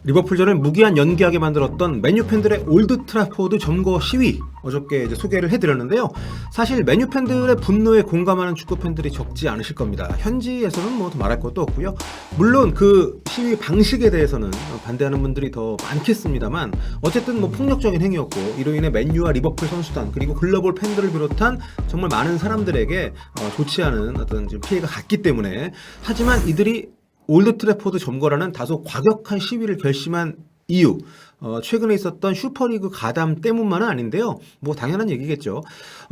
리버풀전을 무기한 연기하게 만들었던 맨유 팬들의 올드 트래포드 점거 시위 어저께 이제 소개를 해드렸는데요. 사실 맨유 팬들의 분노에 공감하는 축구 팬들이 적지 않으실 겁니다. 현지에서는 뭐 말할 것도 없고요. 물론 그 시위 방식에 대해서는 반대하는 분들이 더 많겠습니다만 어쨌든 뭐 폭력적인 행위였고 이로 인해 맨유와 리버풀 선수단 그리고 글로벌 팬들을 비롯한 정말 많은 사람들에게 좋지 않은 어떤 피해가 갔기 때문에 하지만 이들이 올드 트래포드 점거라는 다소 과격한 시위를 결심한 이유 최근에 있었던 슈퍼리그 가담 때문만은 아닌데요. 뭐 당연한 얘기겠죠.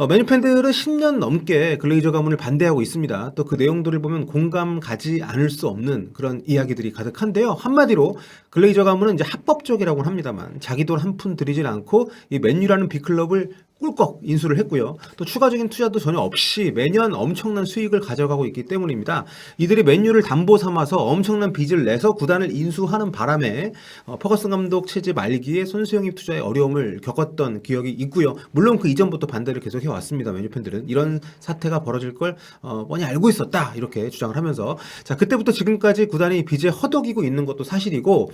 맨유 팬들은 10년 넘게 글레이저 가문을 반대하고 있습니다. 또 그 내용들을 보면 공감 가지 않을 수 없는 그런 이야기들이 가득한데요. 한마디로 글레이저 가문은 이제 합법적이라고는 합니다만 자기 돈 한 푼 들이진 않고 이 맨유라는 빅클럽을 꿀꺽 인수를 했고요. 또 추가적인 투자도 전혀 없이 매년 엄청난 수익을 가져가고 있기 때문입니다. 이들이 맨유를 담보 삼아서 엄청난 빚을 내서 구단을 인수하는 바람에 퍼거슨 감독 체제 말기에 선수 영입 투자에 어려움을 겪었던 기억이 있고요. 물론 그 이전부터 반대를 계속 해왔습니다. 맨유 팬들은 이런 사태가 벌어질 걸 뻔히 알고 있었다 이렇게 주장을 하면서 자 그때부터 지금까지 구단이 빚에 허덕이고 있는 것도 사실이고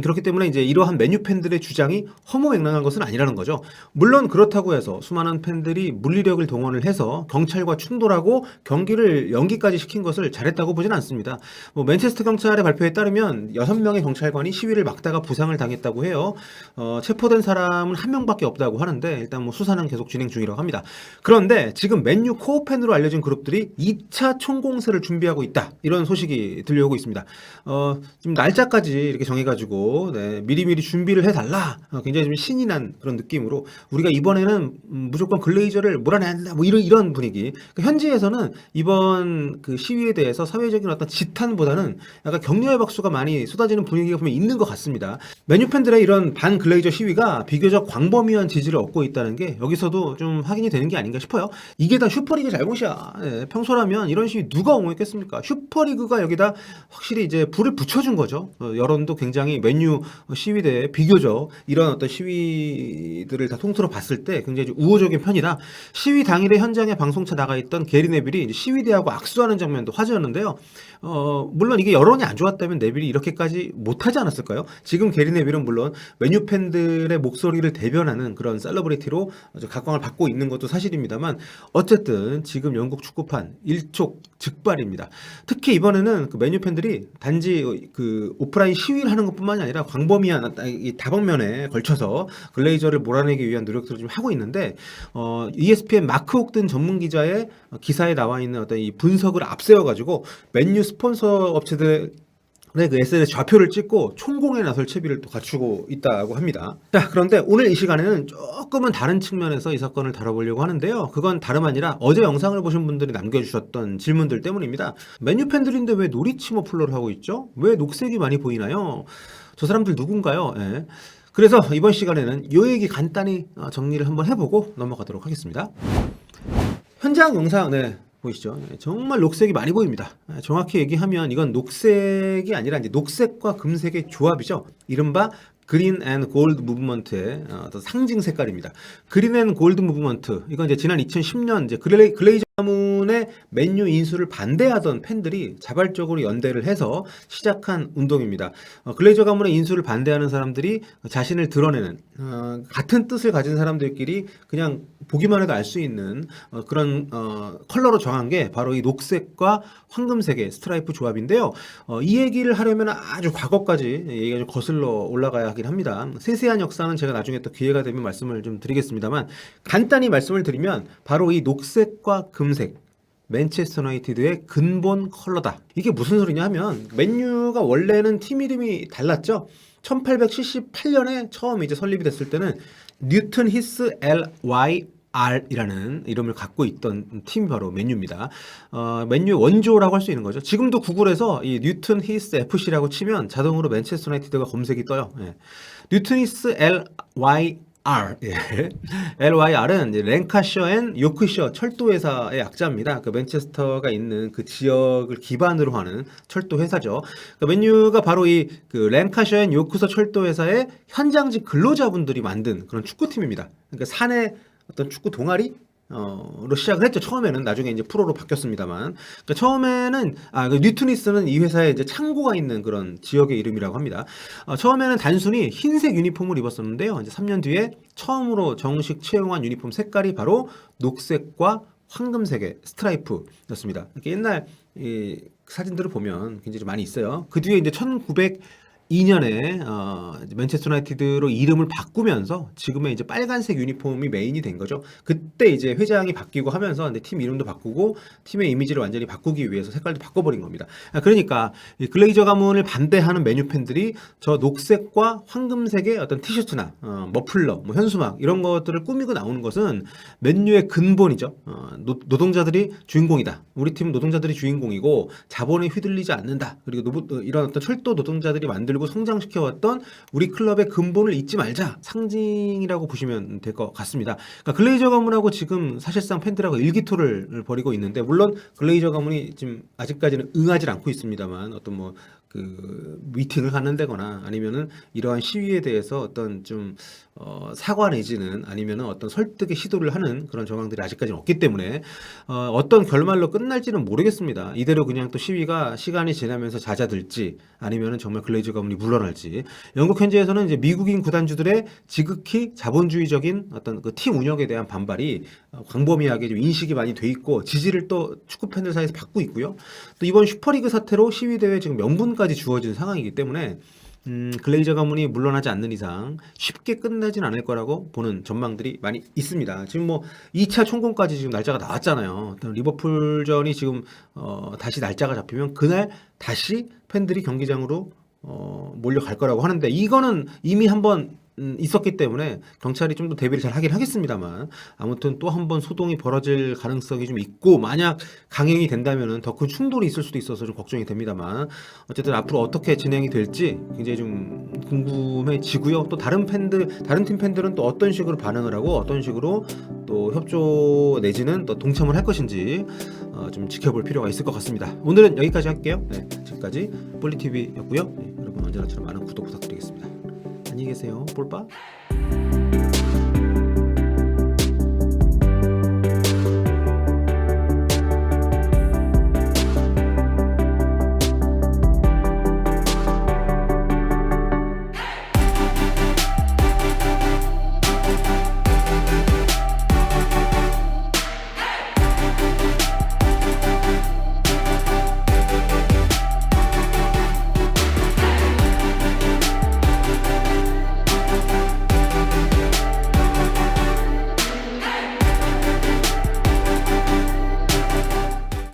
그렇기 때문에 이제 이러한 맨유 팬들의 주장이 허무맹랑한 것은 아니라는 거죠. 물론 그렇다고 해서 수많은 팬들이 물리력을 동원을 해서 경찰과 충돌하고 경기를 연기까지 시킨 것을 잘했다고 보진 않습니다. 뭐 맨체스터 경찰의 발표에 따르면 6명의 경찰관이 시위를 막다가 부상을 당했다고 해요. 체포된 사람은 1명밖에 없다고 하는데 일단 뭐 수사는 계속 진행 중이라고 합니다. 그런데 지금 맨유 코어 팬으로 알려진 그룹들이 2차 총공세를 준비하고 있다. 이런 소식이 들려오고 있습니다. 지금 날짜까지 이렇게 정해가지고 미리미리 준비를 해달라. 굉장히 좀 신이 난 그런 느낌으로 우리가 이번에는 무조건 글레이저를 몰아내야 한다. 뭐 이런 분위기. 그러니까 현지에서는 이번 그 시위에 대해서 사회적인 어떤 지탄보다는 약간 격려의 박수가 많이 쏟아지는 분위기가 보면 있는 것 같습니다. 맨유 팬들의 이런 반 글레이저 시위가 비교적 광범위한 지지를 얻고 있다는 게 여기서도 좀 확인이 되는 게 아닌가 싶어요. 이게 다 슈퍼리그 잘못이야. 평소라면 이런 시위 누가 옹호했겠습니까? 슈퍼리그가 여기다 확실히 이제 불을 붙여준 거죠. 여론도 굉장히 맨유 시위대에 비교적 이런 어떤 시위들을 다 통틀어 봤을 때 굉장히 우호적인 편이다. 시위 당일에 현장에 방송차 나가 있던 게리 네빌이 시위대하고 악수하는 장면도 화제였는데요. 물론 이게 여론이 안 좋았다면 네빌이 이렇게까지 못하지 않았을까요? 지금 게리 네빌은 물론 맨유 팬들의 목소리를 대변하는 그런 셀러브리티로 각광을 받고 있는 것도 사실입니다만 어쨌든 지금 영국 축구판 일촉즉발입니다. 특히 이번에는 그 맨유 팬들이 단지 그 오프라인 시위를 하는 것뿐만이 아니라 광범위한 이 다방면에 걸쳐서 글레이저를 몰아내기 위한 노력들을 좀 하고 있는데 ESPN 마크 옥든 전문 기자의 기사에 나와 있는 어떤 이 분석을 앞세워 가지고 맨유 스폰서 업체들 그 SNS 좌표를 찍고 총공에 나설 채비를 또 갖추고 있다고 합니다. 자, 그런데 오늘 이 시간에는 조금은 다른 측면에서 이 사건을 다뤄보려고 하는데요. 그건 다름 아니라 어제 영상을 보신 분들이 남겨주셨던 질문들 때문입니다. 맨유 팬들인데 왜 노리치 머플러를 하고 있죠? 왜 녹색이 많이 보이나요? 저 사람들 누군가요? 예. 그래서 이번 시간에는 이 얘기 간단히 정리를 한번 해보고 넘어가도록 하겠습니다. 현장 영상 보이시죠? 정말 녹색이 많이 보입니다. 정확히 얘기하면 이건 녹색이 아니라 이제 녹색과 금색의 조합이죠. 이른바 그린 앤 골드 무브먼트의 어떤 상징 색깔입니다. 그린 앤 골드 무브먼트 이건 이제 지난 2010년 이제 글레이저 가문의 맨유 인수를 반대하던 팬들이 자발적으로 연대를 해서 시작한 운동입니다. 글레이저 가문의 인수를 반대하는 사람들이 자신을 드러내는 같은 뜻을 가진 사람들끼리 그냥 보기만 해도 알 수 있는 그런 컬러로 정한 게 바로 이 녹색과 황금색의 스트라이프 조합인데요. 이 얘기를 하려면 아주 과거까지 얘기가 좀 거슬러 올라가야 하긴 합니다. 세세한 역사는 제가 나중에 또 기회가 되면 말씀을 좀 드리겠습니다만 간단히 말씀을 드리면 바로 이 녹색과 금색 맨체스터 유나이티드의 근본 컬러다. 이게 무슨 소리냐 하면 맨유가 원래는 팀 이름이 달랐죠. 1878년에 처음 이제 설립이 됐을 때는 뉴튼 히스 LYR이라는 이름을 갖고 있던 팀이 바로 맨유입니다. 맨유 원조라고 할 수 있는 거죠. 지금도 구글에서 이 뉴튼 히스 FC라고 치면 자동으로 맨체스터 유나이티드가 검색이 떠요. 뉴튼 히스 LYR은 이제 랭카셔 앤 요크셔 철도 회사의 약자입니다. 그 맨체스터가 있는 그 지역을 기반으로 하는 철도 회사죠. 그러니까 맨유가 바로 이 그 랭카셔 앤 요크셔 철도 회사의 현장직 근로자분들이 만든 그런 축구팀입니다. 그러니까 사내 어떤 축구 동아리 로 시작을 했죠. 처음에는. 나중에 이제 프로로 바뀌었습니다만. 그러니까 처음에는 그 뉴트니스는 이 회사에 이제 창고가 있는 그런 지역의 이름이라고 합니다. 처음에는 단순히 흰색 유니폼을 입었었는데요. 이제 3년 뒤에 처음으로 정식 채용한 유니폼 색깔이 바로 녹색과 황금색의 스트라이프였습니다. 이렇게 옛날 이 사진들을 보면 굉장히 좀 많이 있어요. 그 뒤에 이제 1902년에 맨체스터 유나이티드로 이름을 바꾸면서 지금의 이제 빨간색 유니폼이 메인이 된 거죠. 그때 이제 회장이 바뀌고 하면서 이제 팀 이름도 바꾸고 팀의 이미지를 완전히 바꾸기 위해서 색깔도 바꿔버린 겁니다. 그러니까 이 글레이저 가문을 반대하는 맨유 팬들이 저 녹색과 황금색의 어떤 티셔츠나 머플러, 뭐 현수막 이런 것들을 꾸미고 나오는 것은 맨유의 근본이죠. 노동자들이 주인공이다. 우리 팀은 노동자들이 주인공이고 자본에 휘둘리지 않는다. 그리고 이런 어떤 철도 노동자들이 만들고 성장시켜왔던 우리 클럽의 근본을 잊지 말자. 상징이라고 보시면 될 것 같습니다. 그러니까 글레이저 가문하고 지금 사실상 팬들하고 일기토를 벌이고 있는데, 물론 글레이저 가문이 지금 아직까지는 응하지 않고 있습니다만 어떤 뭐 미팅을 갖는다거나 아니면은 이러한 시위에 대해서 어떤 좀 사과 내지는 아니면은 어떤 설득의 시도를 하는 그런 정황들이 아직까지는 없기 때문에 어떤 결말로 끝날지는 모르겠습니다. 이대로 그냥 또 시위가 시간이 지나면서 잦아들지 아니면은 정말 글레이저 가문이 물러날지. 영국 현지에서는 이제 미국인 구단주들의 지극히 자본주의적인 어떤 그 팀 운영에 대한 반발이 광범위하게 좀 인식이 많이 돼 있고 지지를 또 축구 팬들 사이에서 받고 있고요. 또 이번 슈퍼리그 사태로 시위 대회 지금 명분까지 주어진 상황이기 때문에 글레이저 가문이 물러나지 않는 이상 쉽게 끝나진 않을 거라고 보는 전망들이 많이 있습니다. 지금 뭐 2차 총공까지 지금 날짜가 나왔잖아요. 리버풀전이 지금 다시 날짜가 잡히면 그날 다시 팬들이 경기장으로 몰려갈 거라고 하는데, 이거는 이미 한번 있었기 때문에 경찰이 좀 더 대비를 잘 하긴 하겠습니다만, 아무튼 또 한 번 소동이 벌어질 가능성이 좀 있고, 만약 강행이 된다면은 더 큰 충돌이 있을 수도 있어서 좀 걱정이 됩니다만, 어쨌든 앞으로 어떻게 진행이 될지 굉장히 좀 궁금해지고요. 또 다른 팀 팬들은 또 어떤 식으로 반응을 하고 어떤 식으로 또 협조 내지는 또 동참을 할 것인지 좀 지켜볼 필요가 있을 것 같습니다. 오늘은 여기까지 할게요. 네, 지금까지 폴리TV였고요. 네, 여러분 언제나처럼 많은 구독 부탁드리겠습니다. 안녕히 계세요. 볼빠.